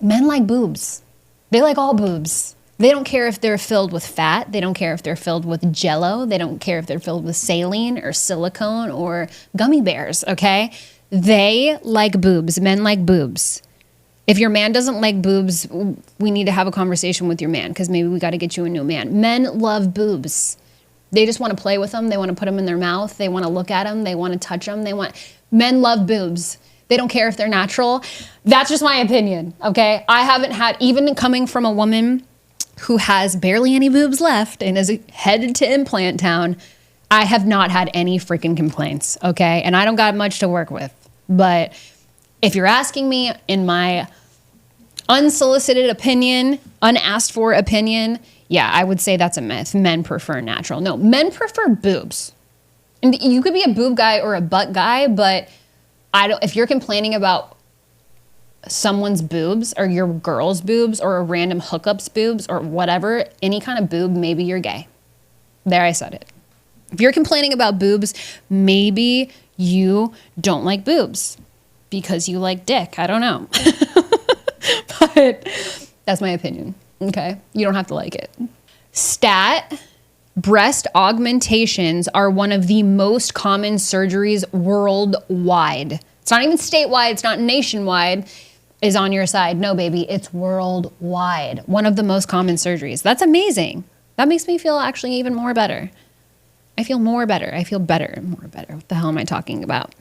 Men like boobs. They like all boobs. They don't care if they're filled with fat. They don't care if they're filled with Jell-O. They don't care if they're filled with saline or silicone or gummy bears, okay? They like boobs. Men like boobs. If your man doesn't like boobs, we need to have a conversation with your man because maybe we got to get you a new man. Men love boobs. They just want to play with them. They want to put them in their mouth. They want to look at them. They want to touch them. Men love boobs. They don't care if they're natural. That's just my opinion, okay? I haven't had, even coming from a woman who has barely any boobs left and is headed to implant town, I have not had any freaking complaints, okay? And I don't got much to work with. But if you're asking me in my unsolicited opinion, unasked for opinion, yeah, I would say that's a myth. Men prefer natural. No, men prefer boobs. And you could be a boob guy or a butt guy, but if you're complaining about someone's boobs or your girl's boobs or a random hookup's boobs or whatever, any kind of boob, maybe you're gay. There, I said it. If you're complaining about boobs, maybe you don't like boobs because you like dick. I don't know. But that's my opinion. Okay. You don't have to like it. Stat. Breast augmentations are one of the most common surgeries worldwide. It's not even statewide. It's not nationwide. Is on your side. No, baby. It's worldwide. One of the most common surgeries. That's amazing. That makes me feel actually even more better. I feel more better. I feel better. More better. What the hell am I talking about?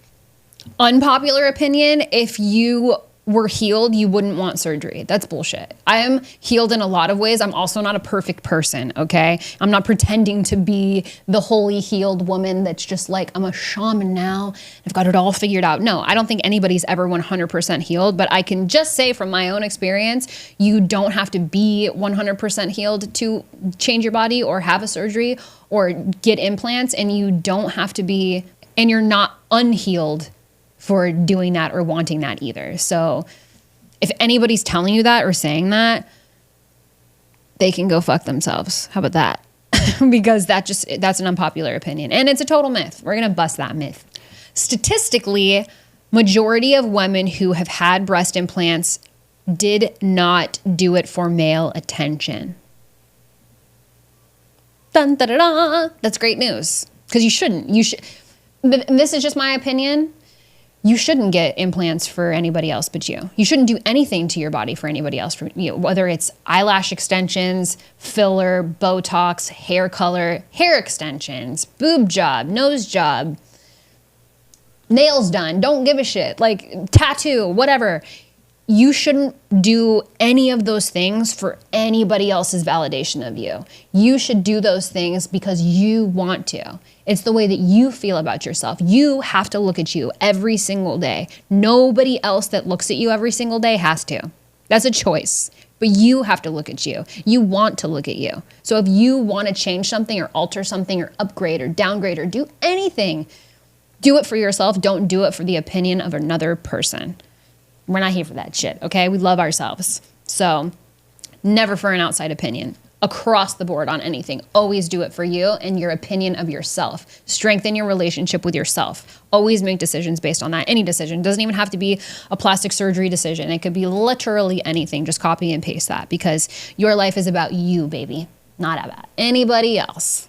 Unpopular opinion. If you were healed, you wouldn't want surgery. That's bullshit. I am healed in a lot of ways. I'm also not a perfect person, okay? I'm not pretending to be the wholly healed woman that's just like, I'm a shaman now. I've got it all figured out. No, I don't think anybody's ever 100% healed, but I can just say from my own experience, you don't have to be 100% healed to change your body or have a surgery or get implants, and you don't have to be, and you're not unhealed for doing that or wanting that either. So if anybody's telling you that or saying that, they can go fuck themselves. How about that? Because that's an unpopular opinion. And it's a total myth. We're going to bust that myth. Statistically, majority of women who have had breast implants did not do it for male attention. Dun, da, da, da. That's great news. Because you shouldn't. This is just my opinion. You shouldn't get implants for anybody else but you. You shouldn't do anything to your body for anybody else, for you, whether it's eyelash extensions, filler, Botox, hair color, hair extensions, boob job, nose job, nails done, don't give a shit, like tattoo, whatever. You shouldn't do any of those things for anybody else's validation of you. You should do those things because you want to. It's the way that you feel about yourself. You have to look at you every single day. Nobody else that looks at you every single day has to. That's a choice. But you have to look at you. You want to look at you. So if you want to change something or alter something or upgrade or downgrade or do anything, do it for yourself. Don't do it for the opinion of another person. We're not here for that shit, okay? We love ourselves. So never for an outside opinion. Across the board on anything. Always do it for you and your opinion of yourself. Strengthen your relationship with yourself. Always make decisions based on that. Any decision. Doesn't even have to be a plastic surgery decision. It could be literally anything. Just copy and paste that because your life is about you, baby. Not about anybody else.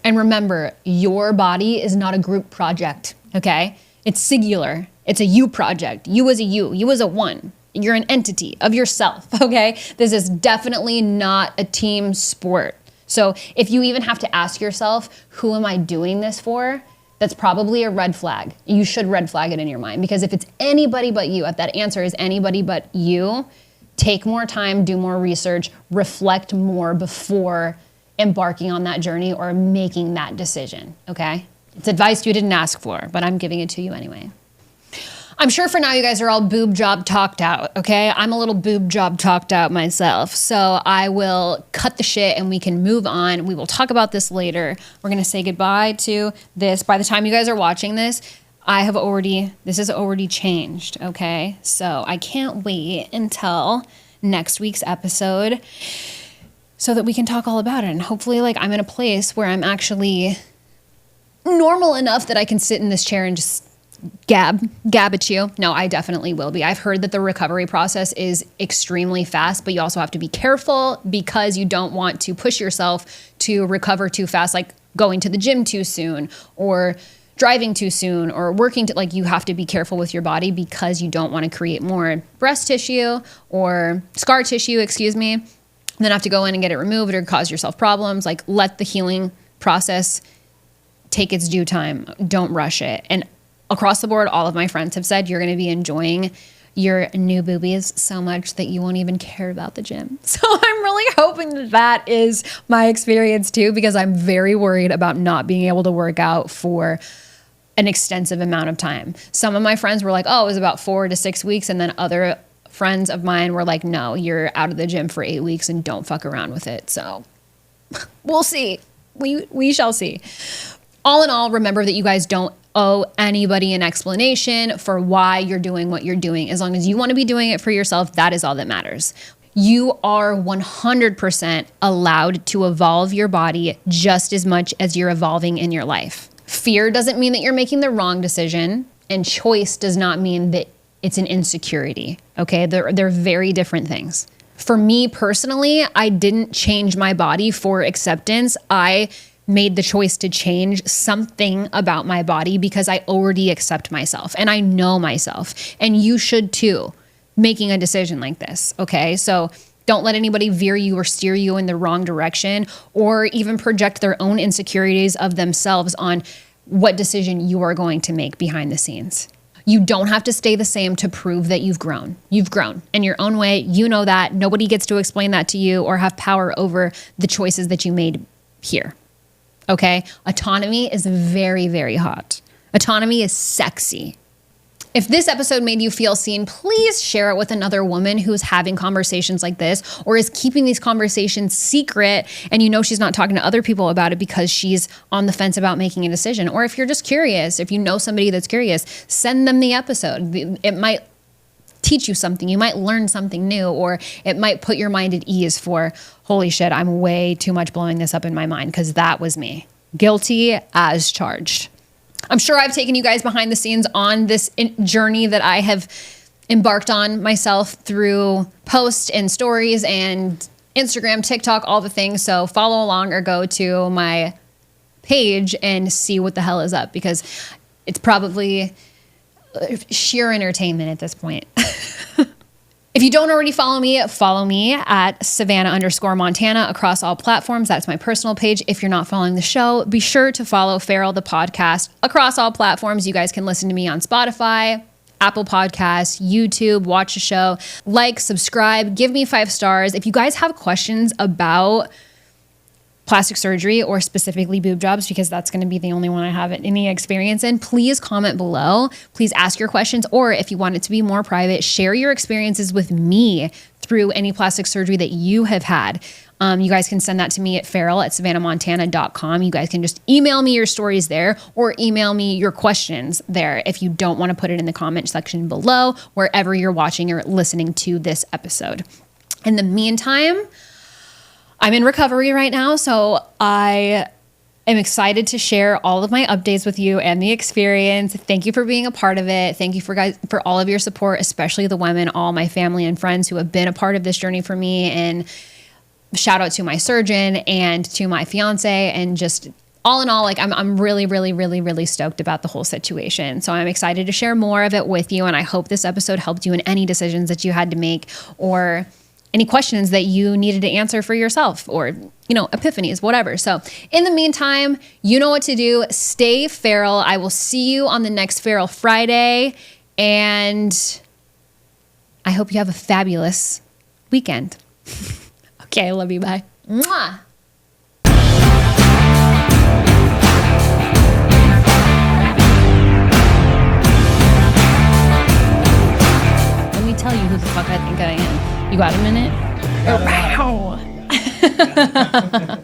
And remember, your body is not a group project, okay? It's singular. It's a you project. You as a you as a one. You're an entity of yourself, okay? This is definitely not a team sport. So if you even have to ask yourself, who am I doing this for? That's probably a red flag. You should red flag it in your mind because if it's anybody but you, if that answer is anybody but you, take more time, do more research, reflect more before embarking on that journey or making that decision, okay? It's advice you didn't ask for, but I'm giving it to you anyway. I'm sure for now you guys are all boob job talked out, okay? I'm a little boob job talked out myself. So I will cut the shit and we can move on. We will talk about this later. We're going to say goodbye to this. By the time you guys are watching this, this has already changed, okay? So I can't wait until next week's episode so that we can talk all about it. And hopefully I'm in a place where I'm actually normal enough that I can sit in this chair and just gab at you. No, I definitely will be. I've heard that the recovery process is extremely fast, but you also have to be careful because you don't want to push yourself to recover too fast, like going to the gym too soon or driving too soon or working to, you have to be careful with your body because you don't want to create more breast tissue or scar tissue, and then have to go in and get it removed or cause yourself problems. Let the healing process take its due time. Don't rush it. And across the board, all of my friends have said you're going to be enjoying your new boobies so much that you won't even care about the gym. So I'm really hoping that is my experience too, because I'm very worried about not being able to work out for an extensive amount of time. Some of my friends were like, oh, it was about 4 to 6 weeks. And then other friends of mine were like, no, you're out of the gym for 8 weeks and don't fuck around with it. So we'll see. We shall see. All in all, remember that you guys don't owe anybody an explanation for why you're doing what you're doing. As long as you want to be doing it for yourself, that is all that matters. You are 100% allowed to evolve your body just as much as you're evolving in your life. Fear doesn't mean that you're making the wrong decision, and choice does not mean that it's an insecurity. Okay. They're very different things. For me personally, I didn't change my body for acceptance. I made the choice to change something about my body because I already accept myself and I know myself. And you should too, making a decision like this. Okay. So don't let anybody veer you or steer you in the wrong direction or even project their own insecurities of themselves on what decision you are going to make behind the scenes. You don't have to stay the same to prove that you've grown. You've grown in your own way. You know that. Nobody gets to explain that to you or have power over the choices that you made here. Okay? Autonomy is very, very hot. Autonomy is sexy. If this episode made you feel seen, please share it with another woman who's having conversations like this or is keeping these conversations secret and you know she's not talking to other people about it because she's on the fence about making a decision. Or if you're just curious, if you know somebody that's curious, send them the episode. It might teach you something. You might learn something new, or it might put your mind at ease for, holy shit, I'm way too much blowing this up in my mind, because that was me. Guilty as charged. I'm sure I've taken you guys behind the scenes on this journey that I have embarked on myself through posts and stories and Instagram, TikTok, all the things. So follow along or go to my page and see what the hell is up, because it's probably sheer entertainment at this point. If you don't already follow me at Savana_Montana across all platforms. That's my personal page. If you're not following the show, be sure to follow Feral the podcast across all platforms. You guys can listen to me on Spotify, Apple Podcasts, YouTube, watch the show, like, subscribe, give me 5 stars. If you guys have questions about plastic surgery or specifically boob jobs, because that's going to be the only one I have any experience in, please comment below. Please ask your questions, or if you want it to be more private, share your experiences with me through any plastic surgery that you have had. You guys can send that to me at feral@savannahmontana.com. You guys can just email me your stories there, or email me your questions there if you don't want to put it in the comment section below, wherever you're watching or listening to this episode. In the meantime, I'm in recovery right now, so I am excited to share all of my updates with you and the experience. Thank you for being a part of it. Thank you for all of your support, especially the women, all my family and friends who have been a part of this journey for me. And shout out to my surgeon and to my fiance, and just all in all, like I'm really, really, really, really stoked about the whole situation. So I'm excited to share more of it with you. And I hope this episode helped you in any decisions that you had to make, or any questions that you needed to answer for yourself, or, epiphanies, whatever. So in the meantime, you know what to do. Stay feral. I will see you on the next Feral Friday. And I hope you have a fabulous weekend. Okay, I love you. Bye. Mwah. Let me tell you who the fuck I think I am. You got a minute? Wow.